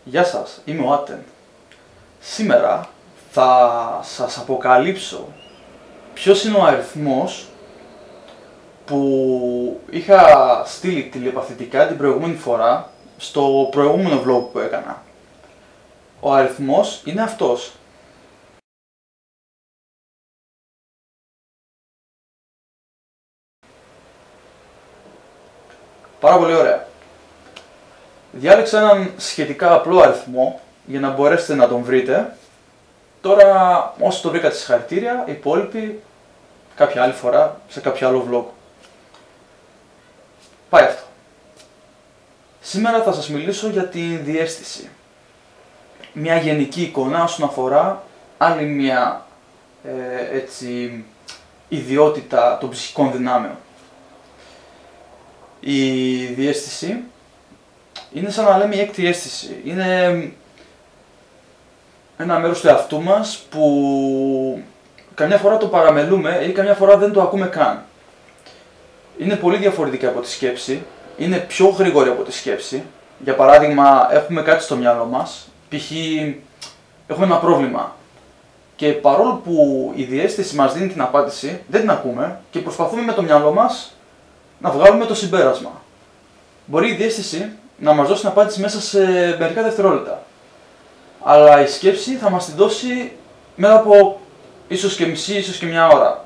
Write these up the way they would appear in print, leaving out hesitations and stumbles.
Γεια σας, είμαι ο Άτεν. Σήμερα θα σας αποκαλύψω ποιος είναι ο αριθμός που είχα στείλει τηλεπαθητικά την προηγούμενη φορά στο προηγούμενο vlog που έκανα. Ο αριθμός είναι αυτός. Πάρα πολύ ωραία. Διάλεξα έναν σχετικά απλό αριθμό για να μπορέσετε να τον βρείτε. Τώρα, όσοι το βρήκατε, συγχαρητήρια, οι υπόλοιποι κάποια άλλη φορά σε κάποιο άλλο vlog. Πάει αυτό. Σήμερα θα σας μιλήσω για την διαίσθηση. Μια γενική εικόνα όσον αφορά άλλη μια ιδιότητα των ψυχικών δυνάμεων. Η διαίσθηση είναι σαν να λέμε η έκτη αίσθηση. Είναι ένα μέρος του εαυτού μας που καμιά φορά το παραμελούμε ή καμιά φορά δεν το ακούμε καν. Είναι πολύ διαφορετική από τη σκέψη, είναι πιο γρήγορη από τη σκέψη. Για παράδειγμα, έχουμε κάτι στο μυαλό μας, π.χ. έχουμε ένα πρόβλημα και παρόλο που η διαίσθηση μας δίνει την απάντηση, δεν την ακούμε και προσπαθούμε με το μυαλό μας να βγάλουμε το συμπέρασμα. Μπορεί η διαίσθηση να μας δώσει την απάντηση μέσα σε μερικά δευτερόλεπτα, αλλά η σκέψη θα μας την δώσει μετά από ίσως και μισή, ίσως και μια ώρα.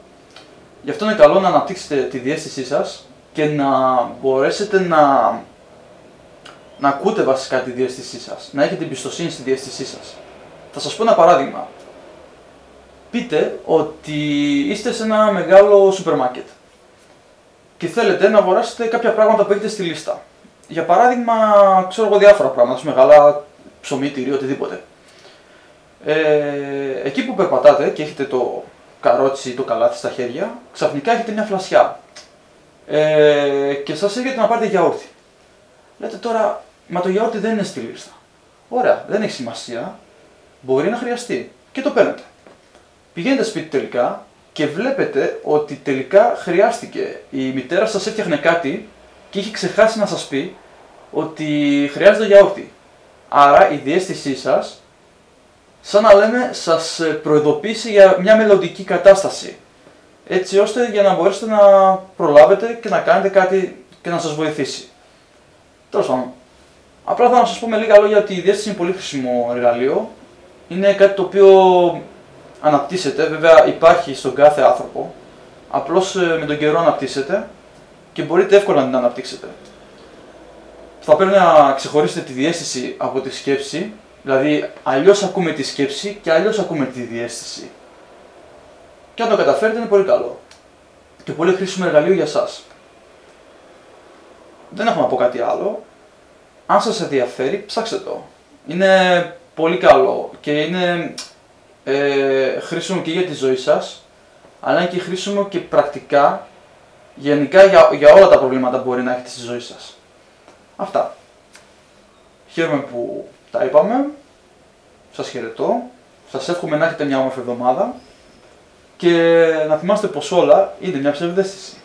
Γι' αυτό είναι καλό να αναπτύξετε τη διαίσθησή σας και να μπορέσετε να ακούτε βασικά τη διαίσθησή σας, να έχετε εμπιστοσύνη στη διαίσθησή σας. Θα σας πω ένα παράδειγμα. Πείτε ότι είστε σε ένα μεγάλο σούπερ μάρκετ και θέλετε να αγοράσετε κάποια πράγματα που έχετε στη λίστα. Για παράδειγμα, ξέρω εγώ διάφορα πράγματα, μεγάλα, ψωμί, τυρί, οτιδήποτε. Εκεί που περπατάτε και έχετε το καρότσι ή το καλάθι στα χέρια, ξαφνικά έχετε μια φλασιά και σας έρχεται να πάρετε γιαούρτι. Λέτε τώρα, μα το γιαούρτι δεν είναι στη λίστα. Ωραία, δεν έχει σημασία, μπορεί να χρειαστεί και το παίρνετε. Πηγαίνετε σπίτι τελικά και βλέπετε ότι τελικά χρειάστηκε. Η μητέρα σας έφτιαχνε κάτι και είχε ξεχάσει να σας πει ότι χρειάζεται γιαούρτι. Άρα η διαίσθησή σας, σαν να λέμε, σας προειδοποίησε για μια μελλοντική κατάσταση. Έτσι ώστε για να μπορέσετε να προλάβετε και να κάνετε κάτι και να σας βοηθήσει. Τέλος πάντων. Απλά θα σας πω με λίγα λόγια ότι η διαίσθηση είναι πολύ χρήσιμο εργαλείο. Είναι κάτι το οποίο αναπτύσσεται, βέβαια υπάρχει στον κάθε άνθρωπο. Απλώς με τον καιρό αναπτύσσεται και μπορείτε εύκολα να την αναπτύξετε. Θα πρέπει να ξεχωρίσετε τη διαίσθηση από τη σκέψη, δηλαδή αλλιώς ακούμε τη σκέψη και αλλιώς ακούμε τη διαίσθηση. Και αν το καταφέρετε είναι πολύ καλό και πολύ χρήσιμο εργαλείο για σας. Δεν έχω να πω κάτι άλλο. Αν σας ενδιαφέρει, ψάξτε το. Είναι πολύ καλό και είναι χρήσιμο και για τη ζωή σας, αλλά είναι και χρήσιμο και πρακτικά, γενικά για όλα τα προβλήματα που μπορεί να έχετε στη ζωή σας. Αυτά. Χαίρομαι που τα είπαμε. Σας χαιρετώ. Σας εύχομαι να έχετε μια όμορφη εβδομάδα και να θυμάστε πως όλα είναι μια ψευδαίσθηση.